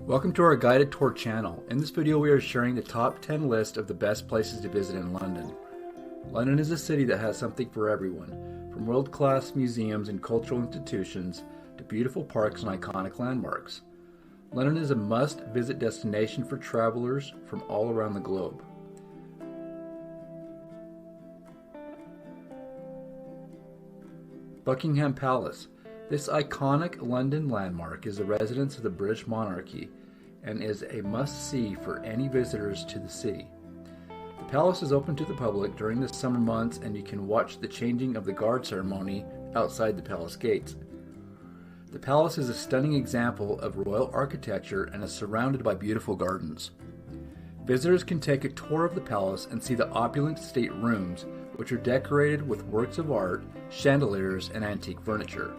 Welcome to our guided tour channel. In this video we are sharing the top 10 list of the best places to visit in London. London is a city that has something for everyone, from world-class museums and cultural institutions to beautiful parks and iconic landmarks. London is a must-visit destination for travelers from all around the globe. Buckingham Palace. This iconic London landmark is the residence of the British monarchy and is a must-see for any visitors to the city. The palace is open to the public during the summer months, and you can watch the changing of the guard ceremony outside the palace gates. The palace is a stunning example of royal architecture and is surrounded by beautiful gardens. Visitors can take a tour of the palace and see the opulent state rooms, which are decorated with works of art, chandeliers, and antique furniture.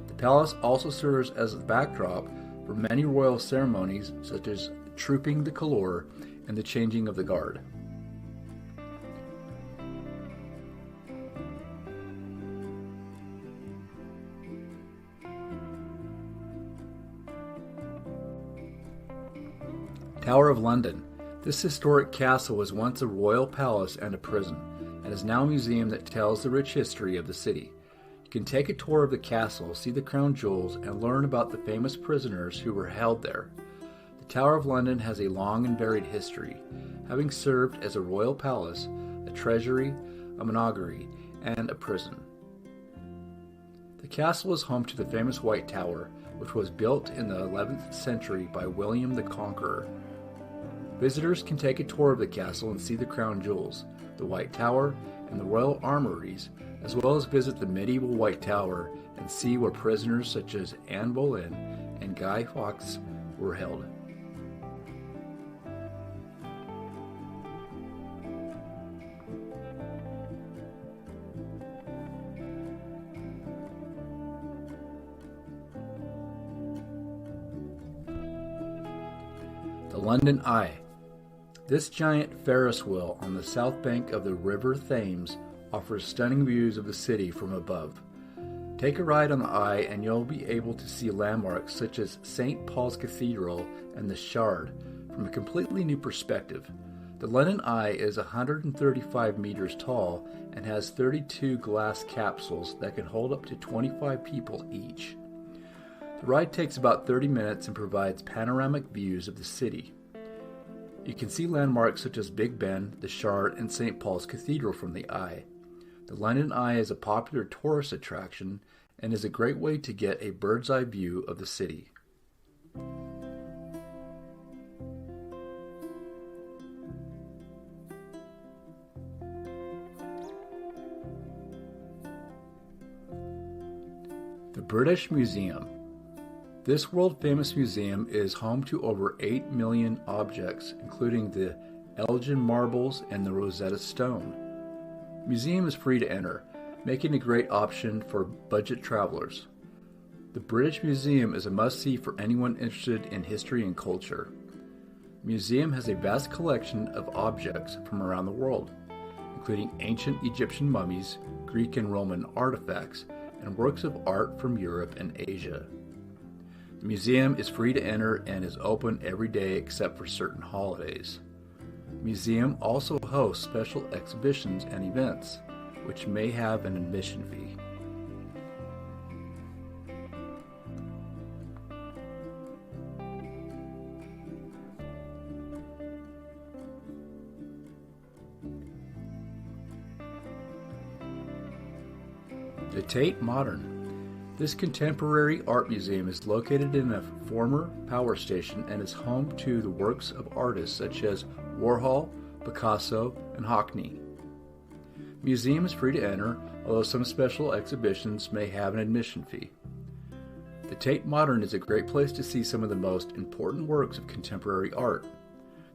The palace also serves as a backdrop for many royal ceremonies such as Trooping the Colour and the changing of the guard. Tower of London. This historic castle was once a royal palace and a prison, and is now a museum that tells the rich history of the city. You can take a tour of the castle, see the crown jewels, and learn about the famous prisoners who were held there. The Tower of London has a long and varied history, having served as a royal palace, a treasury, a menagerie, and a prison. The castle is home to the famous White Tower, which was built in the 11th century by William the Conqueror. Visitors can take a tour of the castle and see the crown jewels, the White Tower, and the royal armories, as well as visit the medieval White Tower and see where prisoners such as Anne Boleyn and Guy Fawkes were held. The London Eye. This giant Ferris wheel on the south bank of the River Thames offers stunning views of the city from above. Take a ride on the Eye and you'll be able to see landmarks such as St. Paul's Cathedral and the Shard from a completely new perspective. The London Eye is 135 meters tall and has 32 glass capsules that can hold up to 25 people each. The ride takes about 30 minutes and provides panoramic views of the city. You can see landmarks such as Big Ben, the Shard, and St. Paul's Cathedral from the Eye. The London Eye is a popular tourist attraction and is a great way to get a bird's eye view of the city. The British Museum. This world-famous museum is home to over 8 million objects, including the Elgin marbles and the Rosetta Stone. The museum is free to enter, making a great option for budget travelers. The British Museum is a must-see for anyone interested in history and culture. The museum has a vast collection of objects from around the world, including ancient Egyptian mummies, Greek and Roman artifacts, and works of art from Europe and Asia. The museum is free to enter and is open every day except for certain holidays. The museum also hosts special exhibitions and events, which may have an admission fee. The Tate Modern. This contemporary art museum is located in a former power station and is home to the works of artists such as Warhol, Picasso, and Hockney. The museum is free to enter, although some special exhibitions may have an admission fee. The Tate Modern is a great place to see some of the most important works of contemporary art.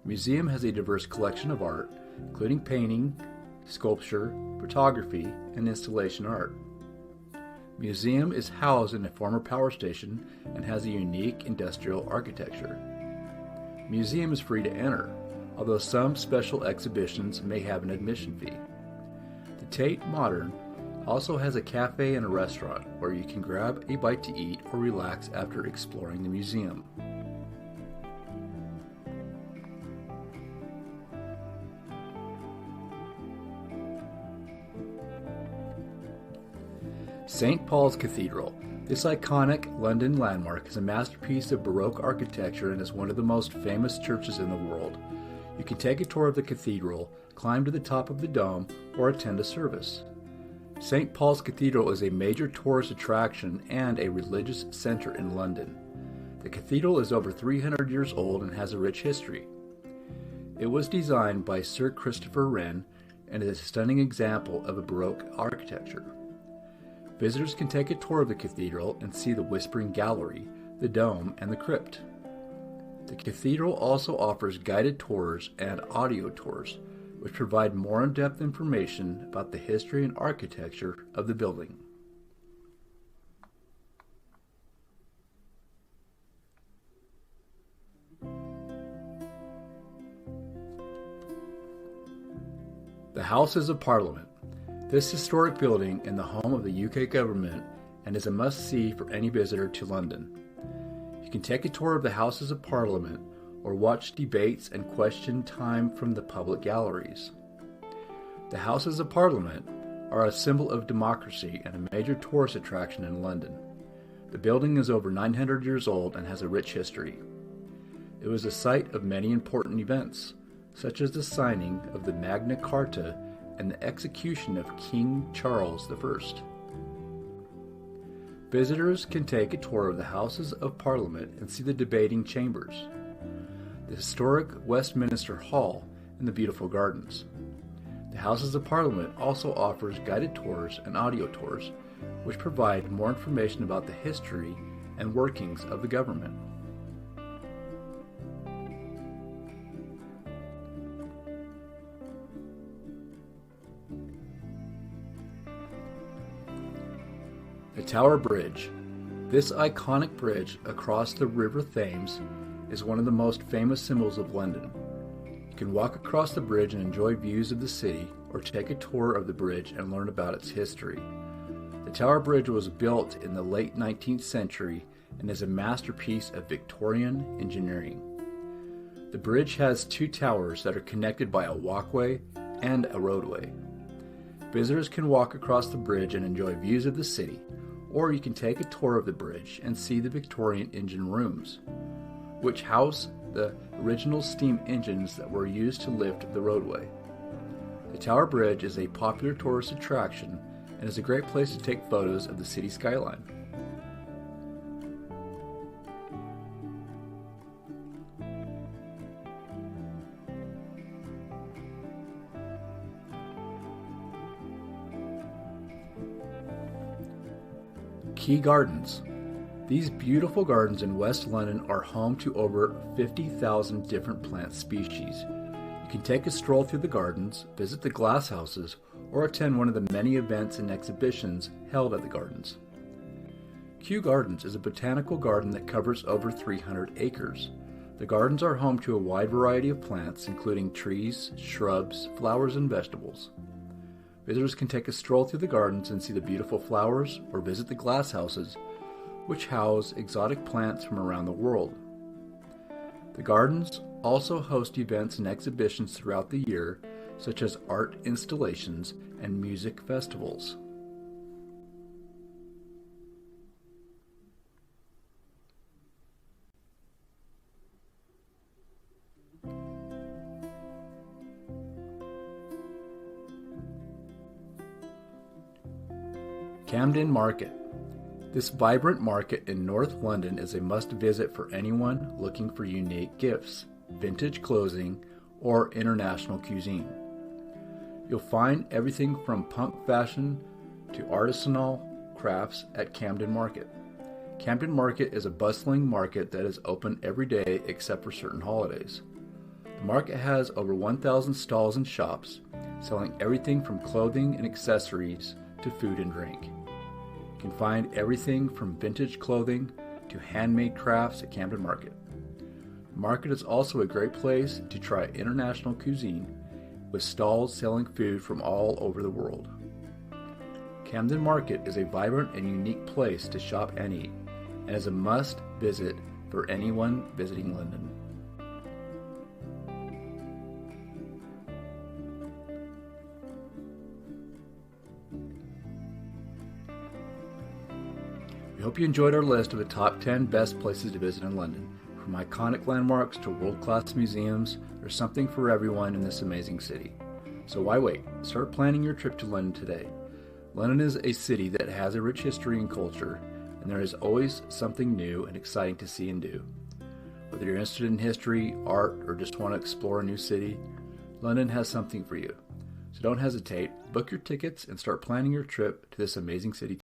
The museum has a diverse collection of art, including painting, sculpture, photography, and installation art. The museum is housed in a former power station and has a unique industrial architecture. The museum is free to enter, although some special exhibitions may have an admission fee. The Tate Modern also has a cafe and a restaurant where you can grab a bite to eat or relax after exploring the museum. St. Paul's Cathedral. This iconic London landmark is a masterpiece of Baroque architecture and is one of the most famous churches in the world. You can take a tour of the cathedral, climb to the top of the dome, or attend a service. St. Paul's Cathedral is a major tourist attraction and a religious center in London. The cathedral is over 300 years old and has a rich history. It was designed by Sir Christopher Wren and is a stunning example of a Baroque architecture. Visitors can take a tour of the cathedral and see the Whispering Gallery, the dome, and the crypt. The cathedral also offers guided tours and audio tours, which provide more in-depth information about the history and architecture of the building. The Houses of Parliament. This historic building is the home of the UK government and is a must-see for any visitor to London. You can take a tour of the Houses of Parliament or watch debates and question time from the public galleries. The Houses of Parliament are a symbol of democracy and a major tourist attraction in London. The building is over 900 years old and has a rich history. It was the site of many important events, such as the signing of the Magna Carta and the execution of King Charles I. Visitors can take a tour of the Houses of Parliament and see the debating chambers, the historic Westminster Hall, and the beautiful gardens. The Houses of Parliament also offers guided tours and audio tours, which provide more information about the history and workings of the government. The Tower Bridge. This iconic bridge across the River Thames is one of the most famous symbols of London. You can walk across the bridge and enjoy views of the city, or take a tour of the bridge and learn about its history. The Tower Bridge was built in the late 19th century and is a masterpiece of Victorian engineering. The bridge has two towers that are connected by a walkway and a roadway. Visitors can walk across the bridge and enjoy views of the city, or you can take a tour of the bridge and see the Victorian engine rooms, which house the original steam engines that were used to lift the roadway. The Tower Bridge is a popular tourist attraction and is a great place to take photos of the city skyline. Kew Gardens. These beautiful gardens in West London are home to over 50,000 different plant species. You can take a stroll through the gardens, visit the glass houses, or attend one of the many events and exhibitions held at the gardens. Kew Gardens is a botanical garden that covers over 300 acres. The gardens are home to a wide variety of plants, including trees, shrubs, flowers, and vegetables. Visitors can take a stroll through the gardens and see the beautiful flowers, or visit the glass houses, which house exotic plants from around the world. The gardens also host events and exhibitions throughout the year, such as art installations and music festivals. Camden Market. This vibrant market in North London is a must-visit for anyone looking for unique gifts, vintage clothing, or international cuisine. You'll find everything from punk fashion to artisanal crafts at Camden Market. Camden Market is a bustling market that is open every day except for certain holidays. The market has over 1,000 stalls and shops, selling everything from clothing and accessories to food and drink. You can find everything from vintage clothing to handmade crafts at Camden Market. The market is also a great place to try international cuisine, with stalls selling food from all over the world. Camden Market is a vibrant and unique place to shop and eat, and is a must-visit for anyone visiting London. We hope you enjoyed our list of the top 10 best places to visit in London. From iconic landmarks to world-class museums, there's something for everyone in this amazing city. So why wait? Start planning your trip to London today. London is a city that has a rich history and culture, and there is always something new and exciting to see and do. Whether you're interested in history, art, or just want to explore a new city, London has something for you. So don't hesitate, book your tickets and start planning your trip to this amazing city.